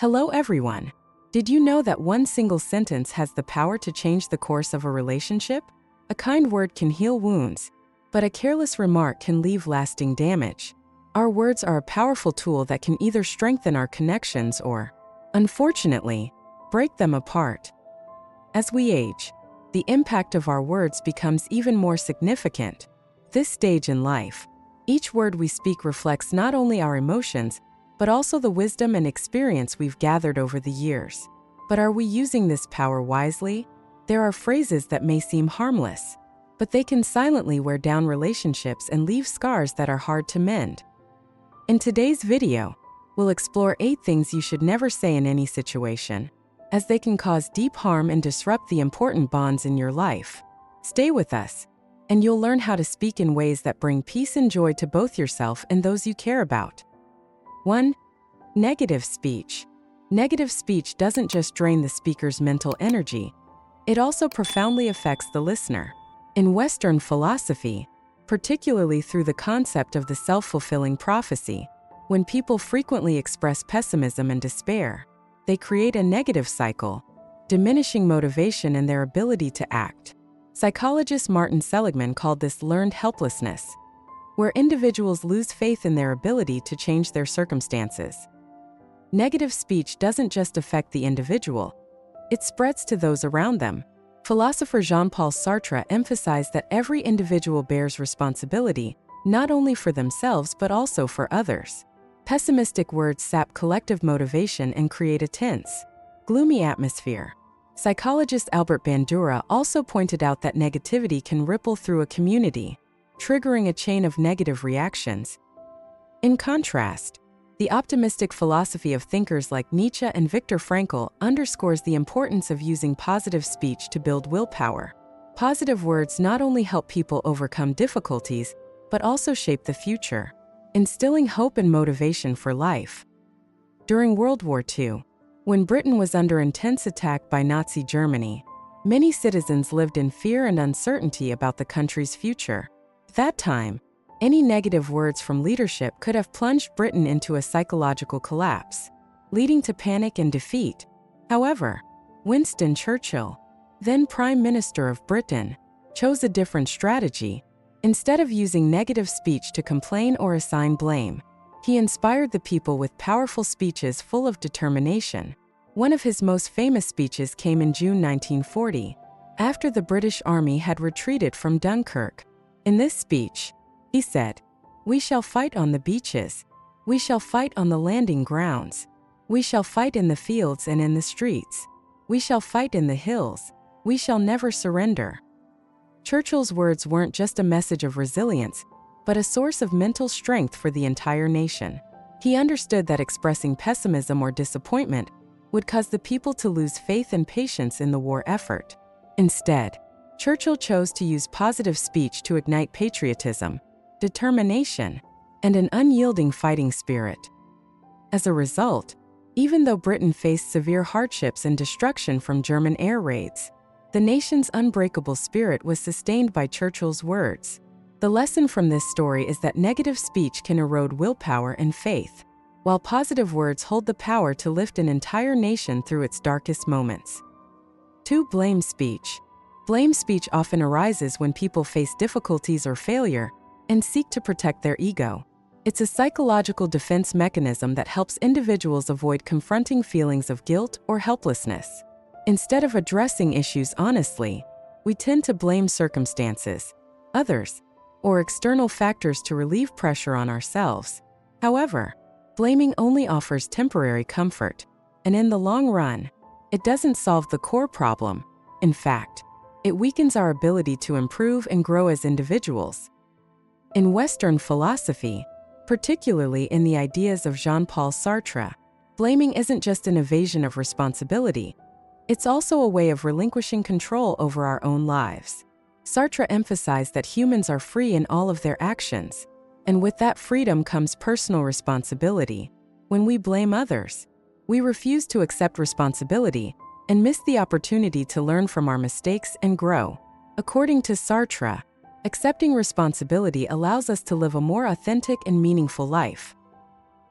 Hello everyone. Did you know that one single sentence has the power to change the course of a relationship? A kind word can heal wounds, but a careless remark can leave lasting damage. Our words are a powerful tool that can either strengthen our connections or, unfortunately, break them apart. As we age, the impact of our words becomes even more significant. This stage in life, each word we speak reflects not only our emotions, but also the wisdom and experience we've gathered over the years. But are we using this power wisely? There are phrases that may seem harmless, but they can silently wear down relationships and leave scars that are hard to mend. In today's video, we'll explore 8 things you should never say in any situation, as they can cause deep harm and disrupt the important bonds in your life. Stay with us, and you'll learn how to speak in ways that bring peace and joy to both yourself and those you care about. 1. Negative speech. Negative speech doesn't just drain the speaker's mental energy, it also profoundly affects the listener. In Western philosophy, particularly through the concept of the self-fulfilling prophecy, when people frequently express pessimism and despair, they create a negative cycle, diminishing motivation and their ability to act. Psychologist Martin Seligman called this learned helplessness, where individuals lose faith in their ability to change their circumstances. Negative speech doesn't just affect the individual, it spreads to those around them. Philosopher Jean-Paul Sartre emphasized that every individual bears responsibility, not only for themselves but also for others. Pessimistic words sap collective motivation and create a tense, gloomy atmosphere. Psychologist Albert Bandura also pointed out that negativity can ripple through a community, triggering a chain of negative reactions. In contrast, the optimistic philosophy of thinkers like Nietzsche and Viktor Frankl underscores the importance of using positive speech to build willpower. Positive words not only help people overcome difficulties, but also shape the future, instilling hope and motivation for life. During World War II, when Britain was under intense attack by Nazi Germany, many citizens lived in fear and uncertainty about the country's future. At that time, any negative words from leadership could have plunged Britain into a psychological collapse, leading to panic and defeat. However, Winston Churchill, then Prime Minister of Britain, chose a different strategy. Instead of using negative speech to complain or assign blame, he inspired the people with powerful speeches full of determination. One of his most famous speeches came in June 1940, after the British Army had retreated from Dunkirk. In this speech, he said, "We shall fight on the beaches. We shall fight on the landing grounds. We shall fight in the fields and in the streets. We shall fight in the hills. We shall never surrender." Churchill's words weren't just a message of resilience, but a source of mental strength for the entire nation. He understood that expressing pessimism or disappointment would cause the people to lose faith and patience in the war effort. Instead, Churchill chose to use positive speech to ignite patriotism, determination, and an unyielding fighting spirit. As a result, even though Britain faced severe hardships and destruction from German air raids, the nation's unbreakable spirit was sustained by Churchill's words. The lesson from this story is that negative speech can erode willpower and faith, while positive words hold the power to lift an entire nation through its darkest moments. 2. Blame speech. Blame speech often arises when people face difficulties or failure and seek to protect their ego. It's a psychological defense mechanism that helps individuals avoid confronting feelings of guilt or helplessness. Instead of addressing issues honestly, we tend to blame circumstances, others, or external factors to relieve pressure on ourselves. However, blaming only offers temporary comfort, and in the long run, it doesn't solve the core problem. In fact, it weakens our ability to improve and grow as individuals. In Western philosophy, particularly in the ideas of Jean-Paul Sartre, blaming isn't just an evasion of responsibility, it's also a way of relinquishing control over our own lives. Sartre emphasized that humans are free in all of their actions, and with that freedom comes personal responsibility. When we blame others, we refuse to accept responsibility and miss the opportunity to learn from our mistakes and grow. According to Sartre, accepting responsibility allows us to live a more authentic and meaningful life.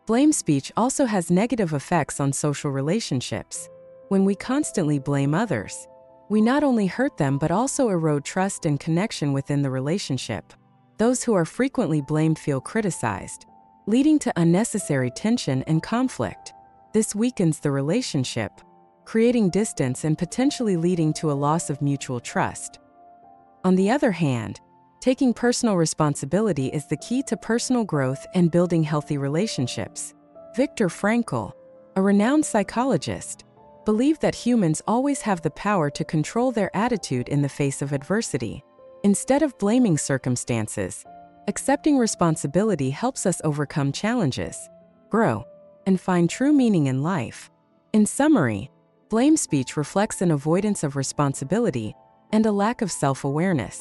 Blame speech also has negative effects on social relationships. When we constantly blame others, we not only hurt them but also erode trust and connection within the relationship. Those who are frequently blamed feel criticized, leading to unnecessary tension and conflict. This weakens the relationship, creating distance and potentially leading to a loss of mutual trust. On the other hand, taking personal responsibility is the key to personal growth and building healthy relationships. Viktor Frankl, a renowned psychologist, believed that humans always have the power to control their attitude in the face of adversity. Instead of blaming circumstances, accepting responsibility helps us overcome challenges, grow, and find true meaning in life. In summary, blame speech reflects an avoidance of responsibility and a lack of self-awareness.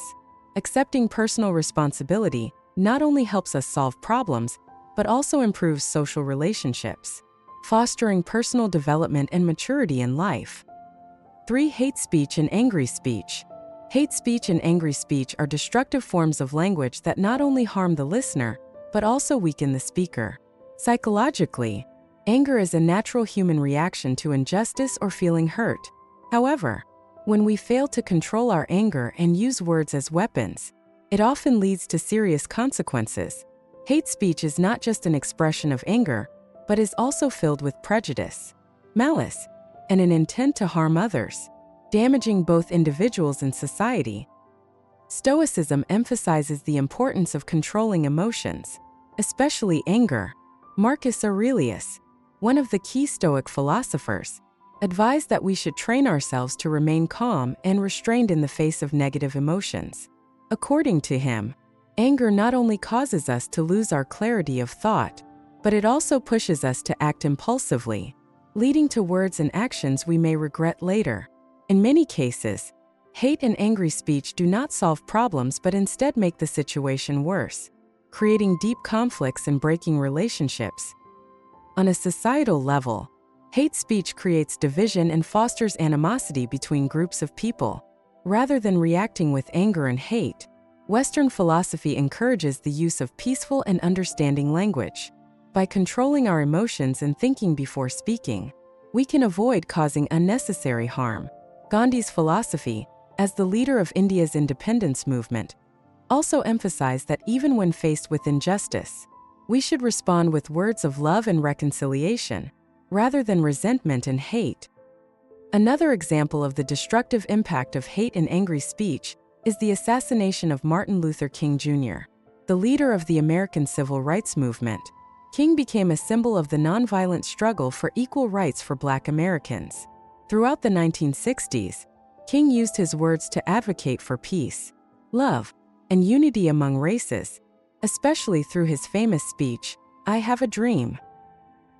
Accepting personal responsibility not only helps us solve problems, but also improves social relationships, fostering personal development and maturity in life. 3. Hate speech and angry speech. Hate speech and angry speech are destructive forms of language that not only harm the listener, but also weaken the speaker. Psychologically, anger is a natural human reaction to injustice or feeling hurt. However, when we fail to control our anger and use words as weapons, it often leads to serious consequences. Hate speech is not just an expression of anger, but is also filled with prejudice, malice, and an intent to harm others, damaging both individuals and society. Stoicism emphasizes the importance of controlling emotions, especially anger. Marcus Aurelius, one of the key Stoic philosophers, advised that we should train ourselves to remain calm and restrained in the face of negative emotions. According to him, anger not only causes us to lose our clarity of thought, but it also pushes us to act impulsively, leading to words and actions we may regret later. In many cases, hate and angry speech do not solve problems but instead make the situation worse, creating deep conflicts and breaking relationships. On a societal level, hate speech creates division and fosters animosity between groups of people. Rather than reacting with anger and hate, Western philosophy encourages the use of peaceful and understanding language. By controlling our emotions and thinking before speaking, we can avoid causing unnecessary harm. Gandhi's philosophy, as the leader of India's independence movement, also emphasized that even when faced with injustice, we should respond with words of love and reconciliation, rather than resentment and hate. Another example of the destructive impact of hate and angry speech is the assassination of Martin Luther King Jr., the leader of the American Civil Rights Movement. King became a symbol of the nonviolent struggle for equal rights for Black Americans. Throughout the 1960s, King used his words to advocate for peace, love, and unity among races, especially through his famous speech, "I Have a Dream."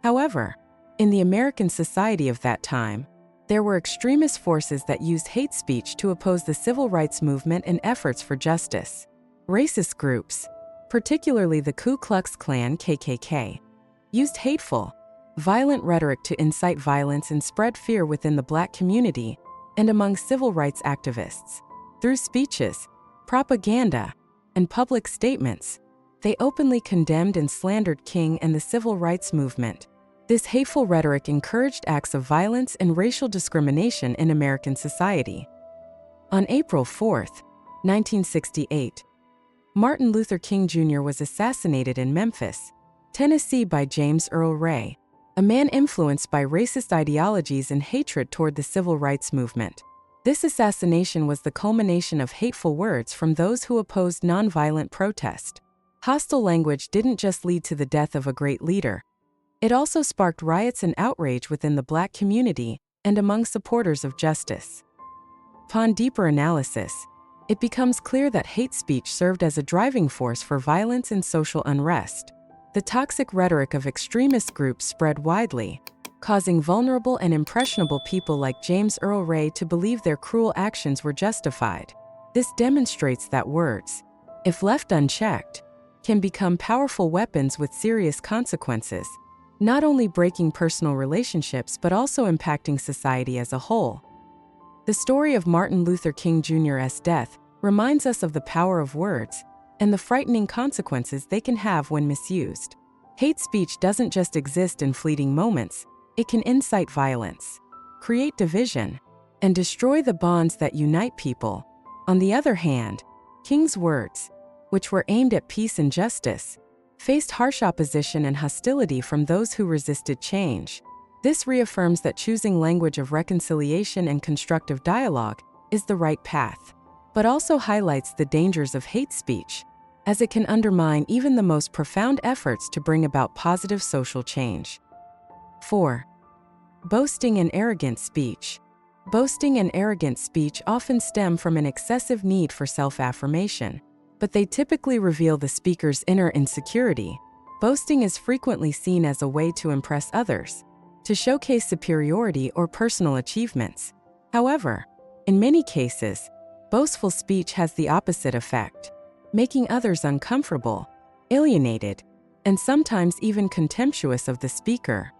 However, in the American society of that time, there were extremist forces that used hate speech to oppose the civil rights movement and efforts for justice. Racist groups, particularly the Ku Klux Klan (KKK), used hateful, violent rhetoric to incite violence and spread fear within the Black community and among civil rights activists. Through speeches, propaganda, and public statements, they openly condemned and slandered King and the civil rights movement. This hateful rhetoric encouraged acts of violence and racial discrimination in American society. On April 4, 1968, Martin Luther King Jr. was assassinated in Memphis, Tennessee by James Earl Ray, a man influenced by racist ideologies and hatred toward the civil rights movement. This assassination was the culmination of hateful words from those who opposed nonviolent protest. Hostile language didn't just lead to the death of a great leader. It also sparked riots and outrage within the Black community and among supporters of justice. Upon deeper analysis, it becomes clear that hate speech served as a driving force for violence and social unrest. The toxic rhetoric of extremist groups spread widely, causing vulnerable and impressionable people like James Earl Ray to believe their cruel actions were justified. This demonstrates that words, if left unchecked, can become powerful weapons with serious consequences, not only breaking personal relationships but also impacting society as a whole. The story of Martin Luther King Jr.'s death reminds us of the power of words and the frightening consequences they can have when misused. Hate speech doesn't just exist in fleeting moments, it can incite violence, create division, and destroy the bonds that unite people. On the other hand, King's words, which were aimed at peace and justice, faced harsh opposition and hostility from those who resisted change. This reaffirms that choosing language of reconciliation and constructive dialogue is the right path, but also highlights the dangers of hate speech, as it can undermine even the most profound efforts to bring about positive social change. 4. Boasting and arrogant speech. Boasting and arrogant speech often stem from an excessive need for self-affirmation, but they typically reveal the speaker's inner insecurity. Boasting is frequently seen as a way to impress others, to showcase superiority or personal achievements. However, in many cases, boastful speech has the opposite effect, making others uncomfortable, alienated, and sometimes even contemptuous of the speaker.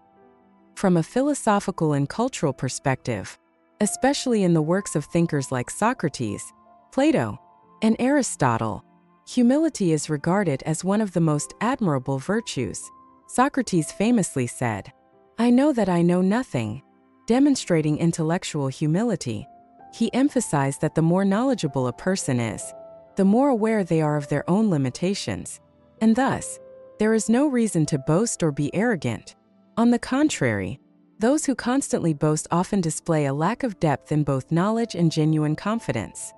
From a philosophical and cultural perspective, especially in the works of thinkers like Socrates, Plato, and Aristotle, humility is regarded as one of the most admirable virtues. Socrates famously said, "I know that I know nothing," demonstrating intellectual humility. He emphasized that the more knowledgeable a person is, the more aware they are of their own limitations, and thus, there is no reason to boast or be arrogant. On the contrary, those who constantly boast often display a lack of depth in both knowledge and genuine confidence.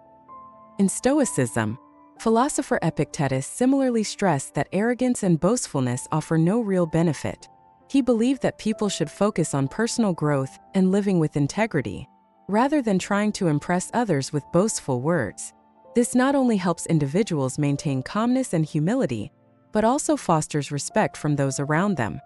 In Stoicism, philosopher Epictetus similarly stressed that arrogance and boastfulness offer no real benefit. He believed that people should focus on personal growth and living with integrity, rather than trying to impress others with boastful words. This not only helps individuals maintain calmness and humility, but also fosters respect from those around them.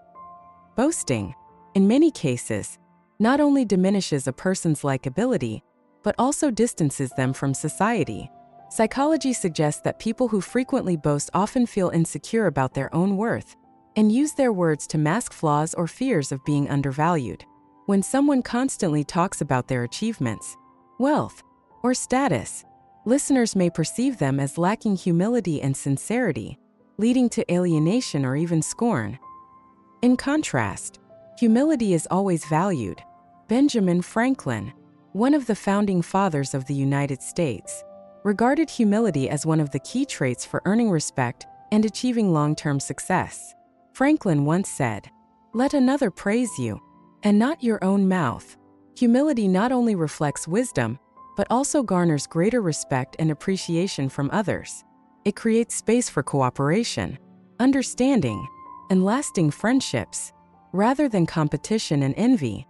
Boasting, in many cases, not only diminishes a person's likability, but also distances them from society. Psychology suggests that people who frequently boast often feel insecure about their own worth and use their words to mask flaws or fears of being undervalued. When someone constantly talks about their achievements, wealth, or status, listeners may perceive them as lacking humility and sincerity, leading to alienation or even scorn. In contrast, humility is always valued. Benjamin Franklin, one of the founding fathers of the United States, regarded humility as one of the key traits for earning respect and achieving long-term success. Franklin once said, "Let another praise you, and not your own mouth." Humility not only reflects wisdom, but also garners greater respect and appreciation from others. It creates space for cooperation, understanding, and lasting friendships, rather than competition and envy.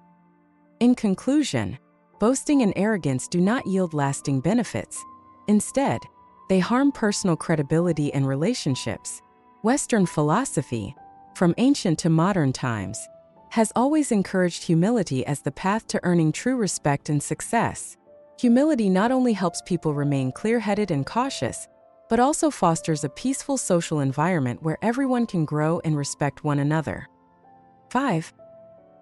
In conclusion, boasting and arrogance do not yield lasting benefits. Instead, they harm personal credibility and relationships. Western philosophy, from ancient to modern times, has always encouraged humility as the path to earning true respect and success. Humility not only helps people remain clear-headed and cautious, but also fosters a peaceful social environment where everyone can grow and respect one another. 5.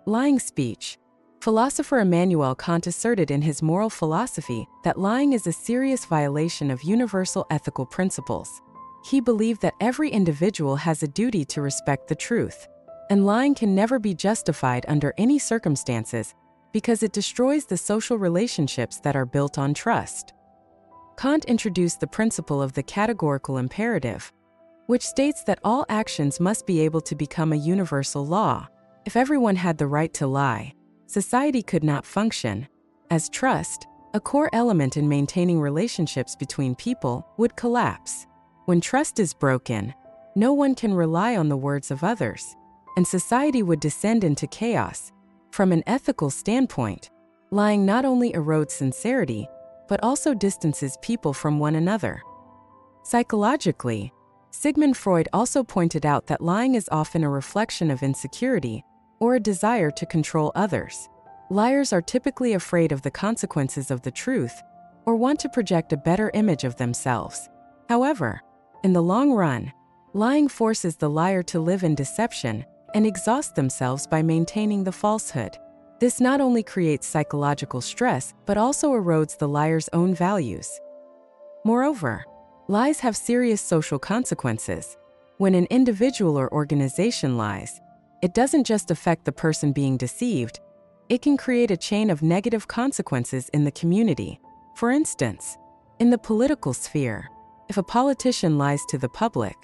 Lying speech. Philosopher Immanuel Kant asserted in his moral philosophy that lying is a serious violation of universal ethical principles. He believed that every individual has a duty to respect the truth, and lying can never be justified under any circumstances because it destroys the social relationships that are built on trust. Kant introduced the principle of the categorical imperative, which states that all actions must be able to become a universal law. If everyone had the right to lie, society could not function, as trust, a core element in maintaining relationships between people, would collapse. When trust is broken, no one can rely on the words of others, and society would descend into chaos. From an ethical standpoint, lying not only erodes sincerity, but also distances people from one another. Psychologically, Sigmund Freud also pointed out that lying is often a reflection of insecurity or a desire to control others. Liars are typically afraid of the consequences of the truth or want to project a better image of themselves. However, in the long run, lying forces the liar to live in deception and exhaust themselves by maintaining the falsehood. This not only creates psychological stress, but also erodes the liar's own values. Moreover, lies have serious social consequences. When an individual or organization lies, it doesn't just affect the person being deceived, it can create a chain of negative consequences in the community. For instance, in the political sphere, if a politician lies to the public,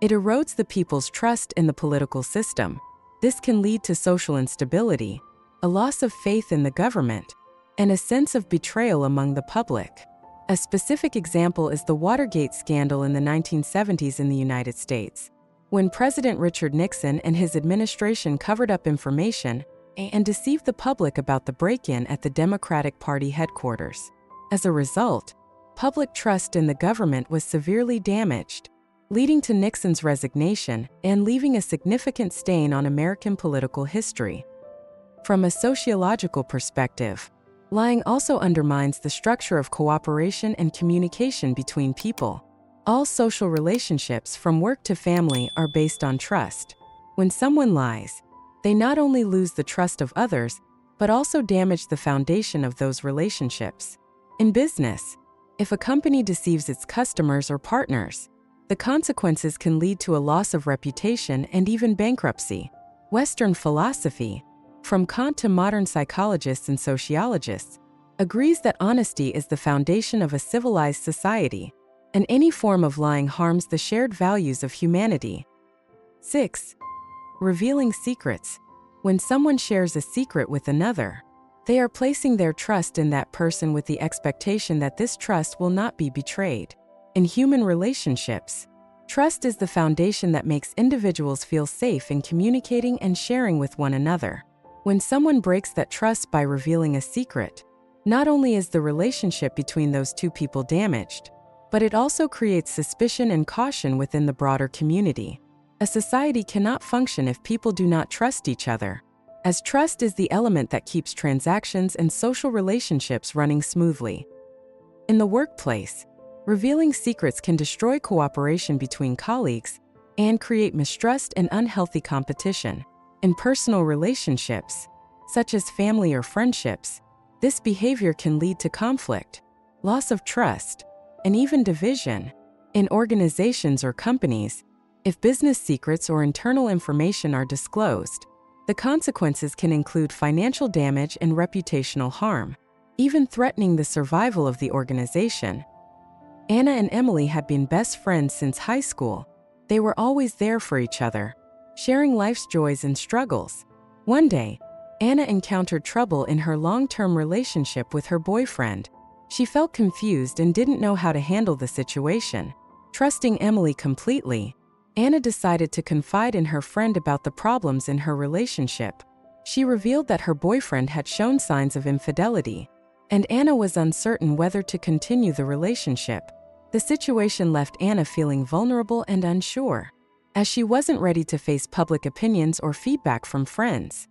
it erodes the people's trust in the political system. This can lead to social instability, a loss of faith in the government, and a sense of betrayal among the public. A specific example is the Watergate scandal in the 1970s in the United States, when President Richard Nixon and his administration covered up information and deceived the public about the break-in at the Democratic Party headquarters. As a result, public trust in the government was severely damaged, leading to Nixon's resignation and leaving a significant stain on American political history. From a sociological perspective, lying also undermines the structure of cooperation and communication between people. All social relationships, from work to family, are based on trust. When someone lies, they not only lose the trust of others, but also damage the foundation of those relationships. In business, if a company deceives its customers or partners, the consequences can lead to a loss of reputation and even bankruptcy. Western philosophy, from Kant to modern psychologists and sociologists, agrees that honesty is the foundation of a civilized society, and any form of lying harms the shared values of humanity. 6. Revealing secrets. When someone shares a secret with another, they are placing their trust in that person with the expectation that this trust will not be betrayed. In human relationships, trust is the foundation that makes individuals feel safe in communicating and sharing with one another. When someone breaks that trust by revealing a secret, not only is the relationship between those two people damaged, but it also creates suspicion and caution within the broader community. A society cannot function if people do not trust each other, as trust is the element that keeps transactions and social relationships running smoothly. In the workplace, revealing secrets can destroy cooperation between colleagues and create mistrust and unhealthy competition. In personal relationships, such as family or friendships, this behavior can lead to conflict, loss of trust, and even division. In organizations or companies, if business secrets or internal information are disclosed, the consequences can include financial damage and reputational harm, even threatening the survival of the organization. Anna and Emily had been best friends since high school. They were always there for each other, sharing life's joys and struggles. One day, Anna encountered trouble in her long-term relationship with her boyfriend. She felt confused and didn't know how to handle the situation. Trusting Emily completely, Anna decided to confide in her friend about the problems in her relationship. She revealed that her boyfriend had shown signs of infidelity, and Anna was uncertain whether to continue the relationship. The situation left Anna feeling vulnerable and unsure, as she wasn't ready to face public opinions or feedback from friends.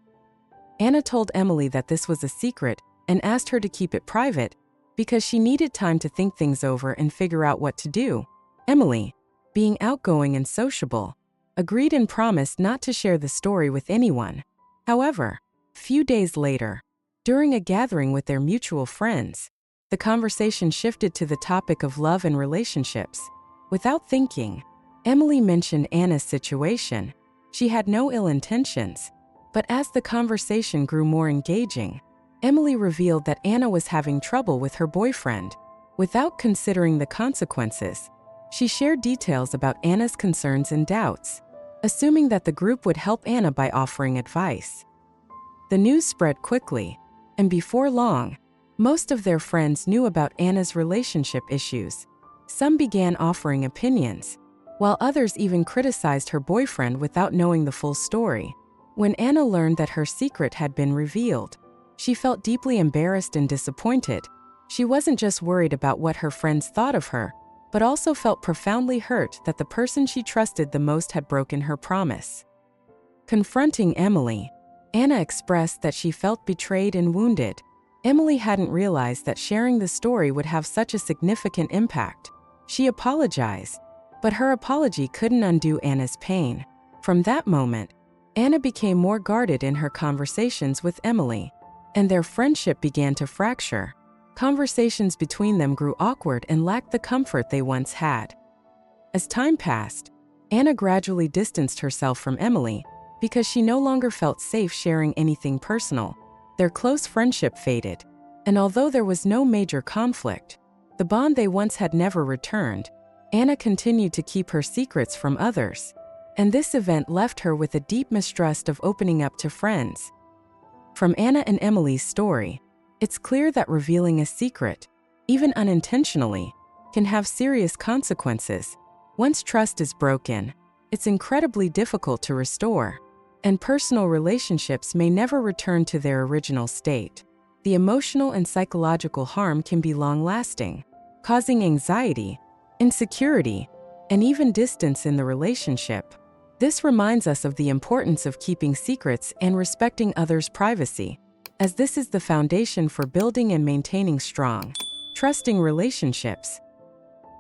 Anna told Emily that this was a secret and asked her to keep it private because she needed time to think things over and figure out what to do. Emily, being outgoing and sociable, agreed and promised not to share the story with anyone. However, a few days later, during a gathering with their mutual friends, the conversation shifted to the topic of love and relationships. Without thinking, Emily mentioned Anna's situation. She had no ill intentions, but as the conversation grew more engaging, Emily revealed that Anna was having trouble with her boyfriend. Without considering the consequences, she shared details about Anna's concerns and doubts, assuming that the group would help Anna by offering advice. The news spread quickly, and before long, most of their friends knew about Anna's relationship issues. Some began offering opinions, while others even criticized her boyfriend without knowing the full story. When Anna learned that her secret had been revealed, she felt deeply embarrassed and disappointed. She wasn't just worried about what her friends thought of her, but also felt profoundly hurt that the person she trusted the most had broken her promise. Confronting Emily, Anna expressed that she felt betrayed and wounded. Emily hadn't realized that sharing the story would have such a significant impact. She apologized, but her apology couldn't undo Anna's pain. From that moment, Anna became more guarded in her conversations with Emily, and their friendship began to fracture. Conversations between them grew awkward and lacked the comfort they once had. As time passed, Anna gradually distanced herself from Emily because she no longer felt safe sharing anything personal. Their close friendship faded, and although there was no major conflict, the bond they once had never returned. Anna continued to keep her secrets from others, and this event left her with a deep mistrust of opening up to friends. From Anna and Emily's story, it's clear that revealing a secret, even unintentionally, can have serious consequences. Once trust is broken, it's incredibly difficult to restore, and personal relationships may never return to their original state. The emotional and psychological harm can be long-lasting, causing anxiety, insecurity, and even distance in the relationship. This reminds us of the importance of keeping secrets and respecting others' privacy, as this is the foundation for building and maintaining strong, trusting relationships.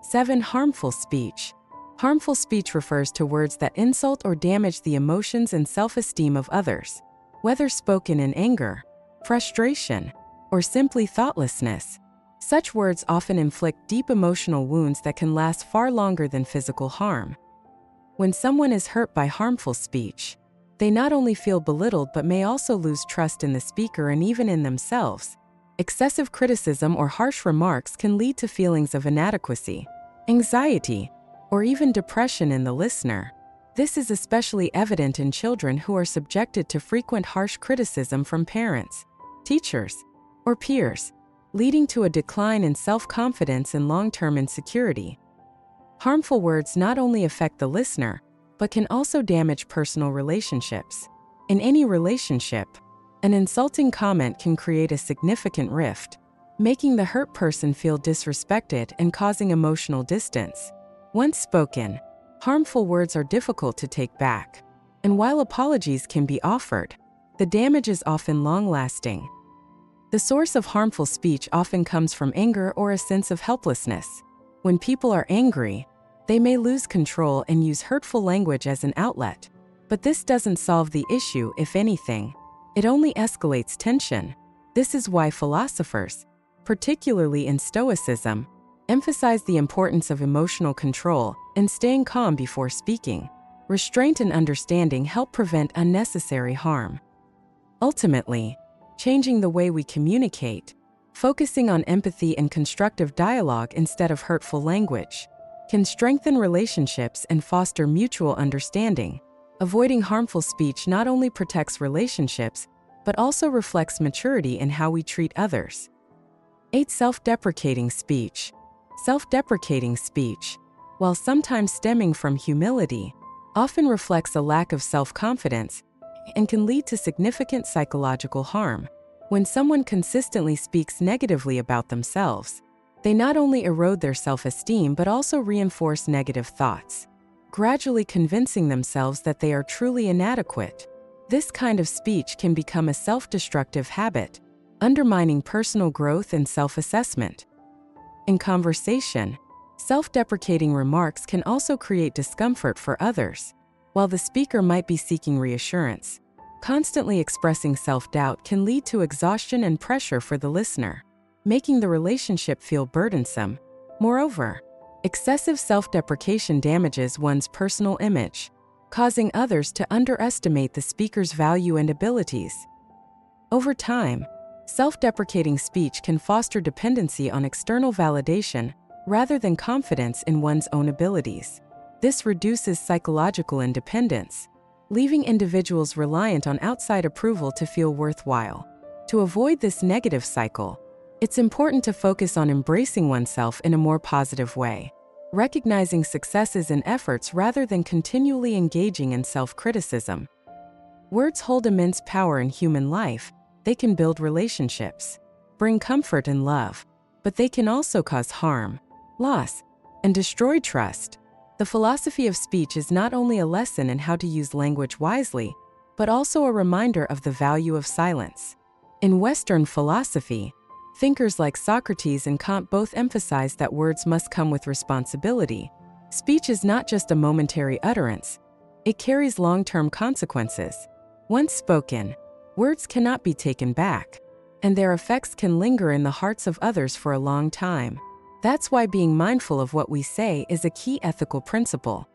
7. Harmful speech. Harmful speech refers to words that insult or damage the emotions and self-esteem of others, whether spoken in anger, frustration, or simply thoughtlessness. Such words often inflict deep emotional wounds that can last far longer than physical harm. When someone is hurt by harmful speech, they not only feel belittled but may also lose trust in the speaker and even in themselves. Excessive criticism or harsh remarks can lead to feelings of inadequacy, anxiety, or even depression in the listener. This is especially evident in children who are subjected to frequent harsh criticism from parents, teachers, or peers, leading to a decline in self-confidence and long-term insecurity. Harmful words not only affect the listener, but can also damage personal relationships. In any relationship, an insulting comment can create a significant rift, making the hurt person feel disrespected and causing emotional distance. Once spoken, harmful words are difficult to take back, and while apologies can be offered, the damage is often long-lasting. The source of harmful speech often comes from anger or a sense of helplessness. When people are angry, they may lose control and use hurtful language as an outlet. But this doesn't solve the issue. If anything, it only escalates tension. This is why philosophers, particularly in Stoicism, emphasize the importance of emotional control and staying calm before speaking. Restraint and understanding help prevent unnecessary harm. Ultimately, changing the way we communicate, focusing on empathy and constructive dialogue instead of hurtful language, can strengthen relationships and foster mutual understanding. Avoiding harmful speech not only protects relationships, but also reflects maturity in how we treat others. 8. Self-deprecating speech. Self-deprecating speech, while sometimes stemming from humility, often reflects a lack of self-confidence and can lead to significant psychological harm. When someone consistently speaks negatively about themselves, they not only erode their self-esteem but also reinforce negative thoughts, gradually convincing themselves that they are truly inadequate. This kind of speech can become a self-destructive habit, undermining personal growth and self-assessment. In conversation, self-deprecating remarks can also create discomfort for others. While the speaker might be seeking reassurance, constantly expressing self-doubt can lead to exhaustion and pressure for the listener, making the relationship feel burdensome. Moreover, excessive self-deprecation damages one's personal image, causing others to underestimate the speaker's value and abilities. Over time, self-deprecating speech can foster dependency on external validation rather than confidence in one's own abilities. This reduces psychological independence, leaving individuals reliant on outside approval to feel worthwhile. To avoid this negative cycle, it's important to focus on embracing oneself in a more positive way, recognizing successes and efforts rather than continually engaging in self-criticism. Words hold immense power in human life. They can build relationships, bring comfort and love, but they can also cause harm, loss, and destroy trust. The philosophy of speech is not only a lesson in how to use language wisely, but also a reminder of the value of silence. In Western philosophy, thinkers like Socrates and Kant both emphasize that words must come with responsibility. Speech is not just a momentary utterance, it carries long-term consequences. Once spoken, words cannot be taken back, and their effects can linger in the hearts of others for a long time. That's why being mindful of what we say is a key ethical principle.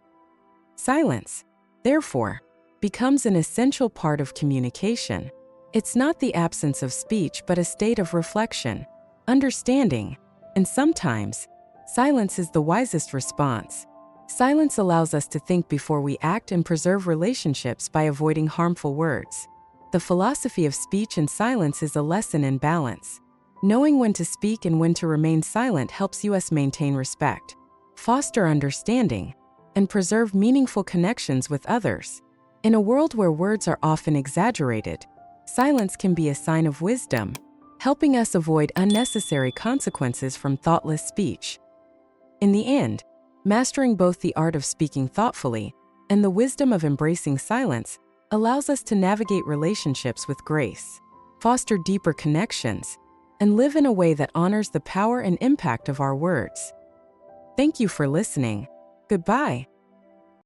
Silence, therefore, becomes an essential part of communication. It's not the absence of speech but a state of reflection, understanding, and sometimes, silence is the wisest response. Silence allows us to think before we act and preserve relationships by avoiding harmful words. The philosophy of speech and silence is a lesson in balance. Knowing when to speak and when to remain silent helps us maintain respect, foster understanding, and preserve meaningful connections with others. In a world where words are often exaggerated, silence can be a sign of wisdom, helping us avoid unnecessary consequences from thoughtless speech. In the end, mastering both the art of speaking thoughtfully and the wisdom of embracing silence allows us to navigate relationships with grace, foster deeper connections, and live in a way that honors the power and impact of our words. Thank you for listening. Goodbye.